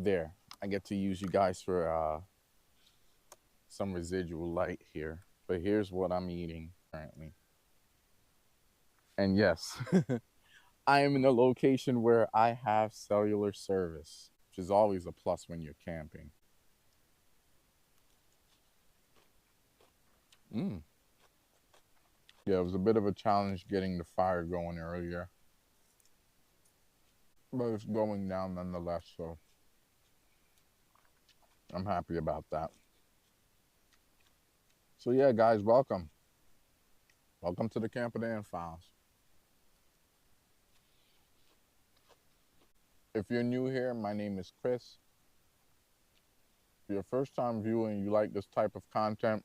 There, I get to use you guys for some residual light here. But here's what I'm eating currently. And yes, I am in a location where I have cellular service, which is always a plus when you're camping. Mm. Yeah, it was a bit of a challenge getting the fire going earlier, but it's going down nonetheless, so I'm happy about that. So yeah, guys, welcome. Welcome to the Camper Dan Files. If you're new here, my name is Chris. If you're a first-time viewer and you like this type of content,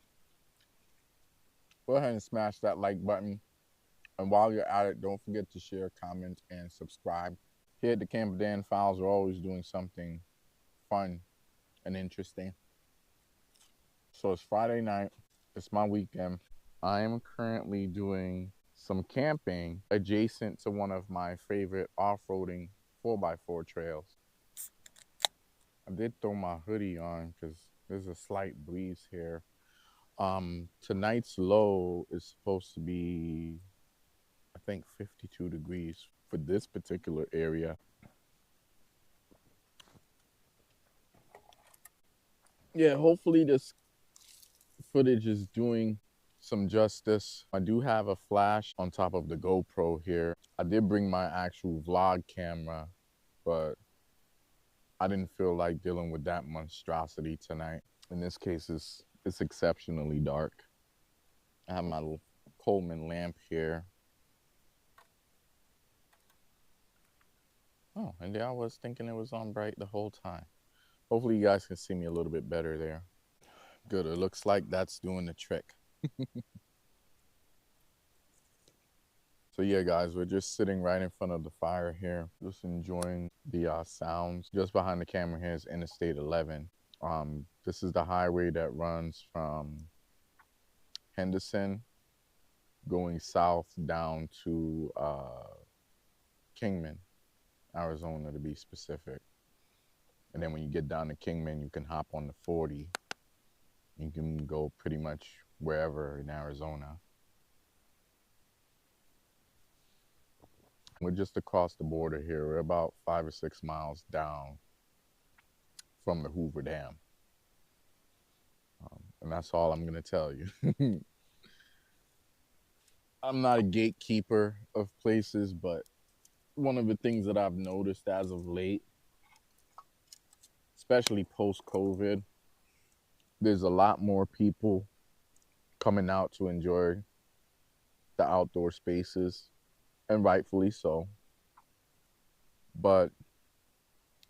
go ahead and smash that like button. And while you're at it, don't forget to share, comment, and subscribe. Here at the Camper Dan Files, we're always doing something fun and interesting. So it's Friday night. It's my weekend. I am currently doing some camping adjacent to one of my favorite off-roading 4x4 trails. I did throw my hoodie on because there's a slight breeze here. Tonight's low is supposed to be, I think, 52 degrees for this particular area. Yeah, hopefully this footage is doing some justice. I do have a flash on top of the GoPro here. I did bring my actual vlog camera, but I didn't feel like dealing with that monstrosity tonight. In this case, it's exceptionally dark. I have my little Coleman lamp here. Oh, and there I was thinking it was on bright the whole time. Hopefully you guys can see me a little bit better there. Good, it looks like that's doing the trick. So yeah, guys, we're just sitting right in front of the fire here, just enjoying the sounds. Just behind the camera here is Interstate 11. This is the highway that runs from Henderson going south down to Kingman, Arizona to be specific. And then when you get down to Kingman, you can hop on the 40. You can go pretty much wherever in Arizona. We're just across the border here. We're about 5 or 6 miles down from the Hoover Dam. And that's all I'm going to tell you. I'm not a gatekeeper of places, but one of the things that I've noticed as of late, especially post-COVID, there's a lot more people coming out to enjoy the outdoor spaces, and rightfully so. But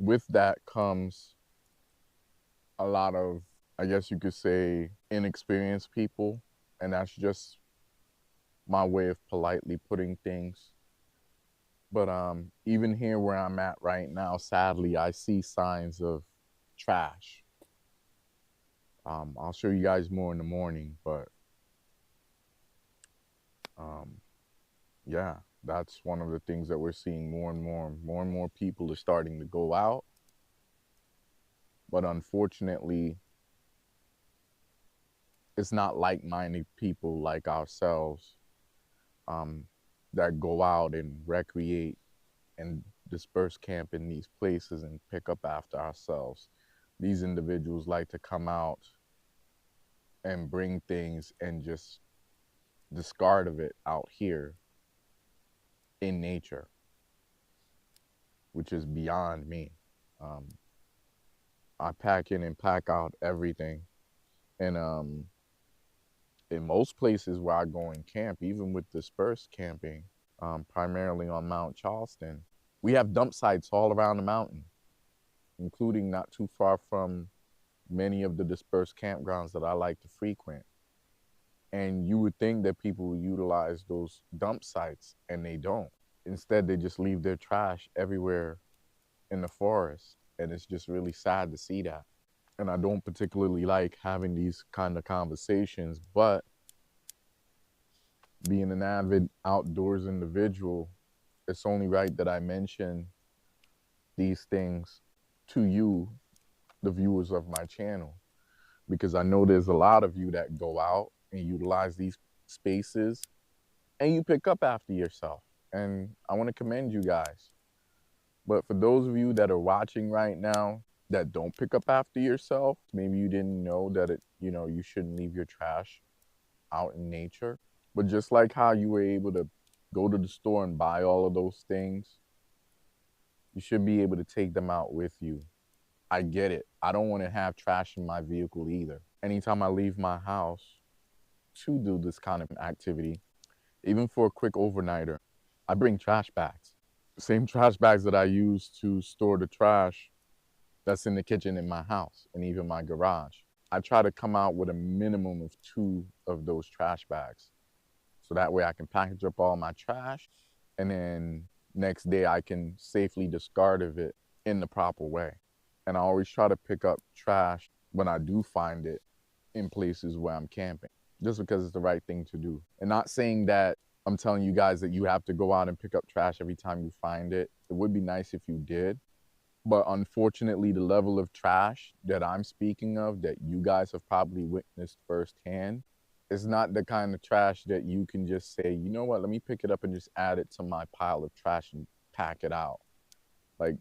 with that comes a lot of, I guess you could say, inexperienced people, and that's just my way of politely putting things. But even here where I'm at right now, sadly, I see signs of trash. I'll show you guys more in the morning, but yeah, that's one of the things that we're seeing more and more. More and more people are starting to go out. But unfortunately, it's not like-minded people like ourselves that go out and recreate and disperse camp in these places and pick up after ourselves. These individuals like to come out and bring things and just discard of it out here in nature, which is beyond me. I pack in and pack out everything. And in most places where I go and camp, even with dispersed camping, primarily on Mount Charleston, we have dump sites all around the mountain, including not too far from many of the dispersed campgrounds that I like to frequent. And you would think that people would utilize those dump sites, and they don't. Instead, they just leave their trash everywhere in the forest. And it's just really sad to see that. And I don't particularly like having these kind of conversations, but being an avid outdoors individual, it's only right that I mention these things to you, the viewers of my channel, because I know there's a lot of you that go out and utilize these spaces and you pick up after yourself. And I want to commend you guys. But for those of you that are watching right now that don't pick up after yourself, maybe you didn't know that you shouldn't leave your trash out in nature. But just like how you were able to go to the store and buy all of those things, you should be able to take them out with you. I get it. I don't want to have trash in my vehicle either. Anytime I leave my house to do this kind of activity, even for a quick overnighter, I bring trash bags. Same trash bags that I use to store the trash that's in the kitchen in my house and even my garage. I try to come out with a minimum of 2 of those trash bags. So that way I can package up all my trash and then next day I can safely discard of it in the proper way. And I always try to pick up trash when I do find it in places where I'm camping, just because it's the right thing to do. And not saying that I'm telling you guys that you have to go out and pick up trash every time you find it. It would be nice if you did. But unfortunately, the level of trash that I'm speaking of, that you guys have probably witnessed firsthand, is not the kind of trash that you can just say, you know what, let me pick it up and just add it to my pile of trash and pack it out. Like,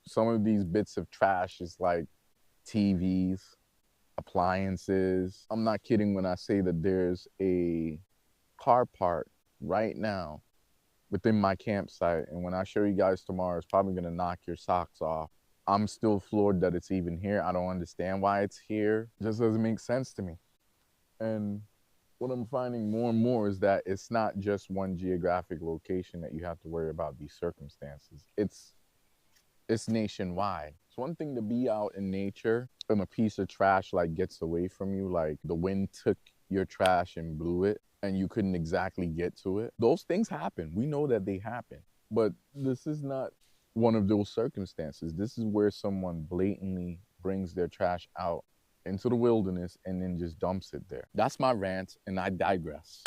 some of these bits of trash is like TVs, appliances. I'm not kidding when I say that there's a car part right now within my campsite, and when I show you guys tomorrow, it's probably gonna knock your socks off. I'm still floored that it's even here. I don't understand why it's here. It just doesn't make sense to me. And what I'm finding more and more is that it's not just one geographic location that you have to worry about these circumstances. It's nationwide. It's one thing to be out in nature and a piece of trash like gets away from you, like the wind took your trash and blew it and you couldn't exactly get to it. Those things happen. We know that they happen. But this is not one of those circumstances. This is where someone blatantly brings their trash out into the wilderness and then just dumps it there. That's my rant, and I digress.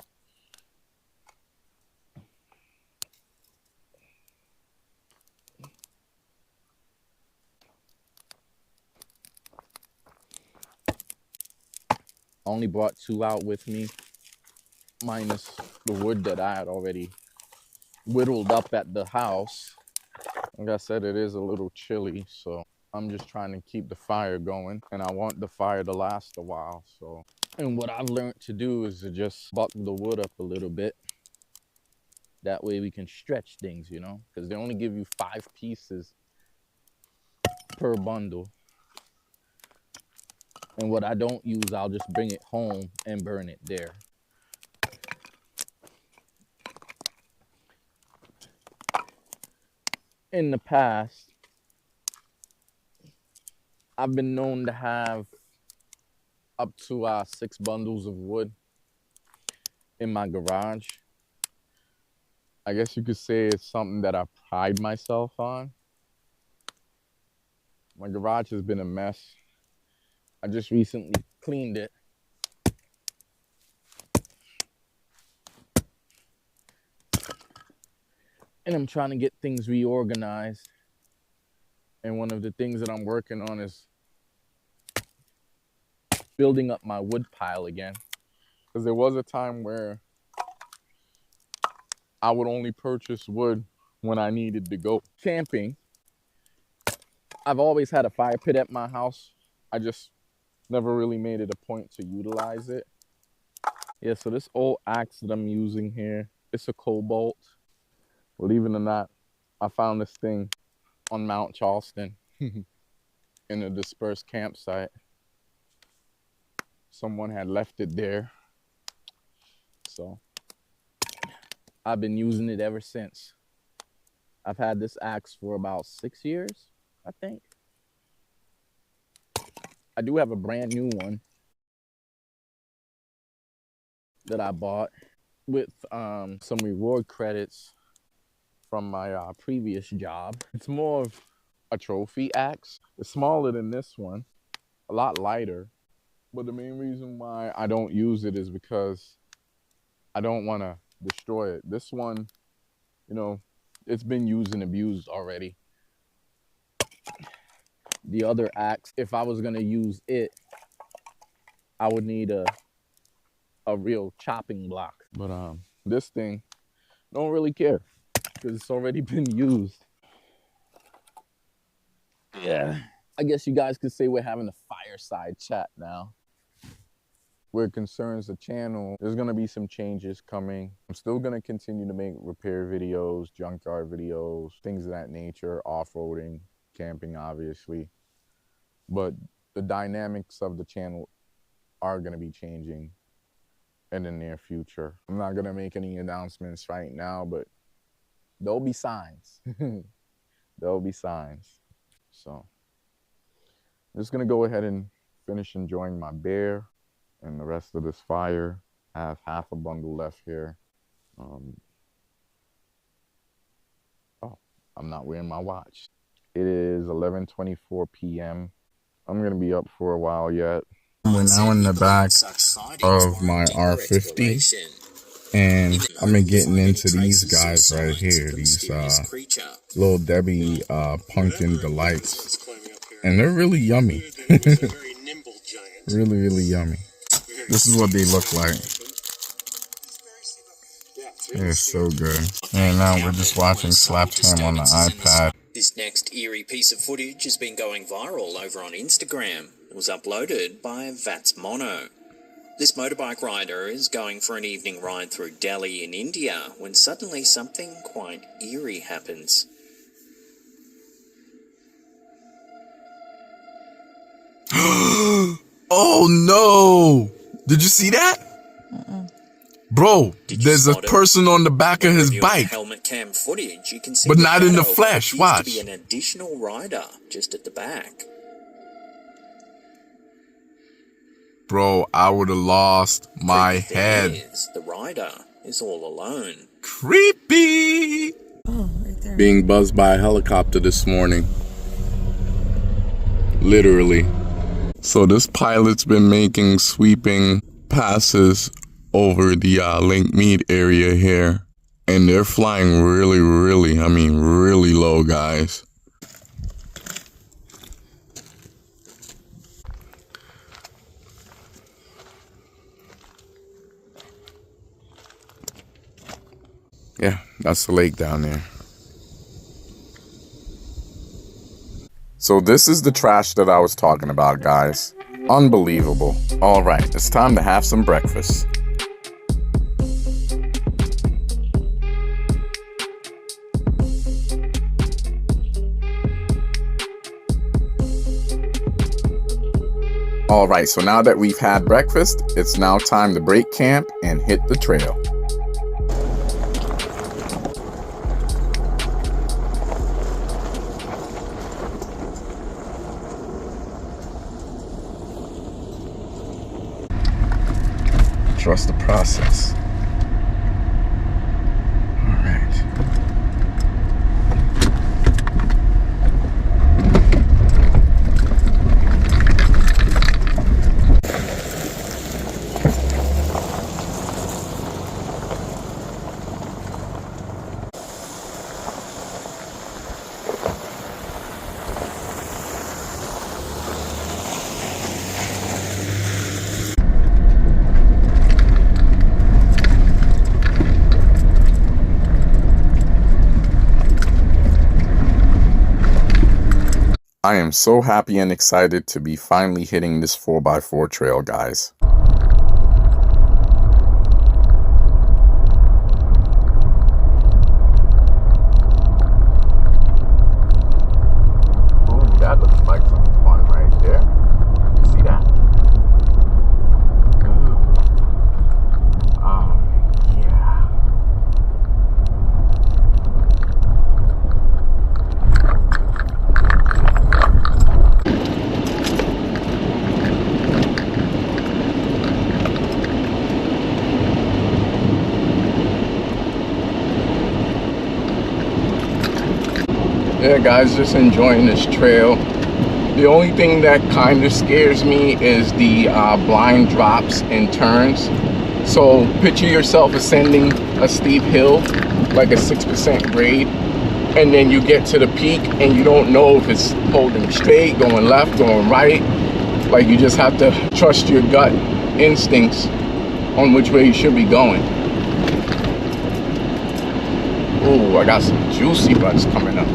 I only brought 2 out with me, minus the wood that I had already whittled up at the house. Like I said, it is a little chilly, so I'm just trying to keep the fire going, and I want the fire to last a while. So, and what I've learned to do is to just buck the wood up a little bit. That way we can stretch things, because they only give you 5 pieces per bundle. And what I don't use, I'll just bring it home and burn it there. In the past, I've been known to have up to 6 bundles of wood in my garage. I guess you could say it's something that I pride myself on. My garage has been a mess. I just recently cleaned it. And I'm trying to get things reorganized. And one of the things that I'm working on is building up my wood pile again. Because there was a time where I would only purchase wood when I needed to go camping. I've always had a fire pit at my house. I just never really made it a point to utilize it. Yeah, so this old axe that I'm using here, it's a Cobalt. Believe it or not, I found this thing on Mount Charleston in a dispersed campsite. Someone had left it there. So I've been using it ever since. I've had this axe for about 6 years, I think. I do have a brand new one that I bought with some reward credits from my previous job. It's more of a trophy axe. It's smaller than this one, a lot lighter. But the main reason why I don't use it is because I don't want to destroy it. This one, it's been used and abused already. The other axe, if I was gonna use it, I would need a real chopping block. But this thing, don't really care because it's already been used. Yeah, I guess you guys could say we're having a fireside chat now. Where it concerns the channel, there's gonna be some changes coming. I'm still gonna continue to make repair videos, junkyard videos, things of that nature, off-roading, camping, obviously. But the dynamics of the channel are gonna be changing in the near future. I'm not gonna make any announcements right now, but there'll be signs. There'll be signs. So I'm just gonna go ahead and finish enjoying my beer and the rest of this fire. I have half a bundle left here. Oh, I'm not wearing my watch. It is 11:24 p.m. I'm gonna be up for a while yet. We're now in the back of my R50, and I'm getting into these guys right here, these Little Debbie pumpkin delights, and they're really yummy. Really, really yummy. This is what they look like. They're so good. And now we're just watching Slap Cam on the iPad. This next eerie piece of footage has been going viral over on Instagram. It was uploaded by Vats Mono. This motorbike rider is going for an evening ride through Delhi in India when suddenly something quite eerie happens. Oh no! Did you see that? Bro, there's a person on the back of his bike. Helmet cam footage, you can see but not in the flesh. Watch. To be an additional rider just at the back. Bro, I would have lost my head. The rider is all alone. Creepy. Oh, right there. Being buzzed by a helicopter this morning. Literally. So this pilot's been making sweeping passes over the Lake Mead area here. And they're flying really low, guys. Yeah, that's the lake down there. So this is the trash that I was talking about, guys. Unbelievable. All right, it's time to have some breakfast. All right, so now that we've had breakfast, it's now time to break camp and hit the trail. Trust the process. All right. I am so happy and excited to be finally hitting this 4x4 trail, guys. Ooh, that looks like some fun right there. You see that? Ooh. Yeah. Yeah, guys, just enjoying this trail. The only thing that kind of scares me is the blind drops and turns. So picture yourself ascending a steep hill, like a 6% grade, and then you get to the peak and you don't know if it's holding straight, going left, going right. Like, you just have to trust your gut instincts on which way you should be going. Ooh, I got some juicy butts coming up.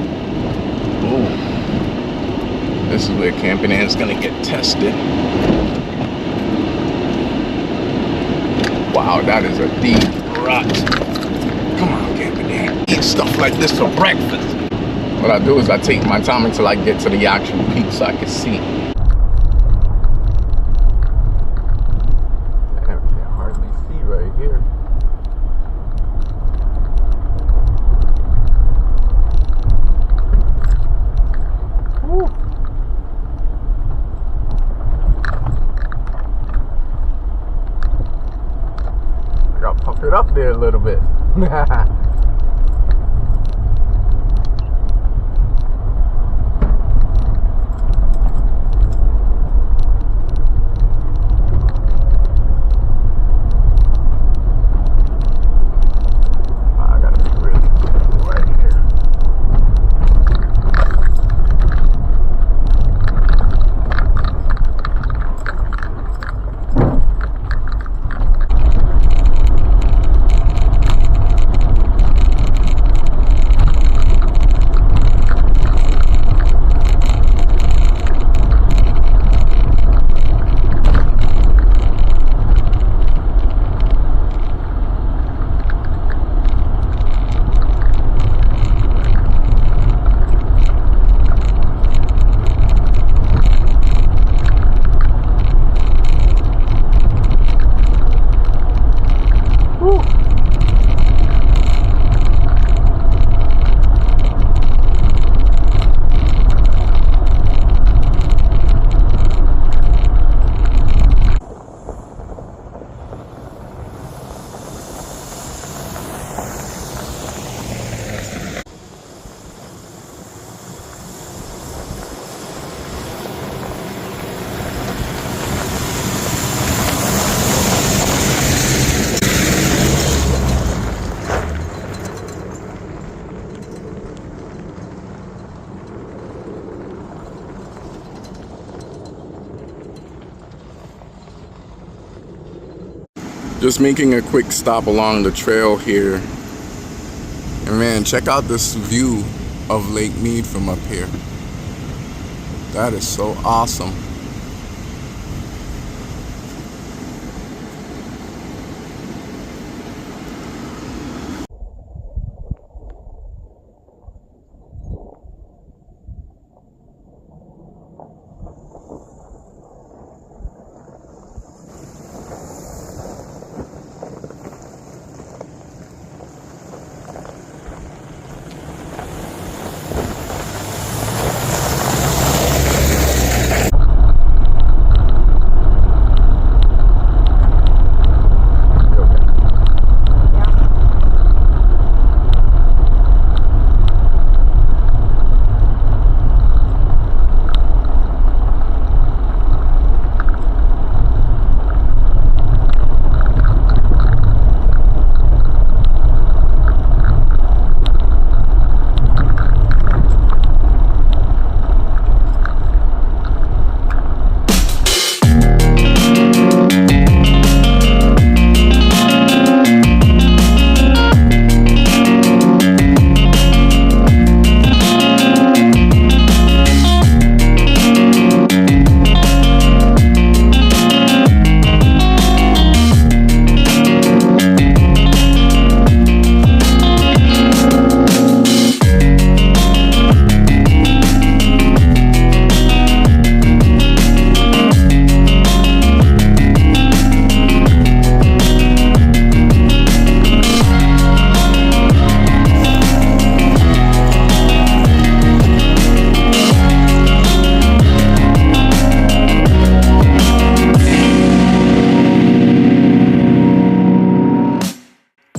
Ooh, this is where camping is gonna get tested. Wow, that is a deep rut. Come on, camping in. Eat stuff like this for breakfast. What I do is I take my time until I get to the actual peak so I can see. Damn, I can hardly see right here. Woo. I gotta puff it up there a little bit. Just making a quick stop along the trail here. And man, check out this view of Lake Mead from up here. That is so awesome.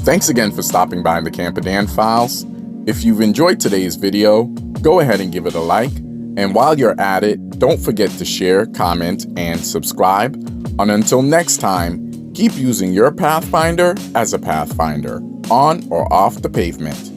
Thanks again for stopping by the Camperdan Files. If you've enjoyed today's video, go ahead and give it a like. And while you're at it, don't forget to share, comment, and subscribe. And until next time, keep using your Pathfinder as a Pathfinder, on or off the pavement.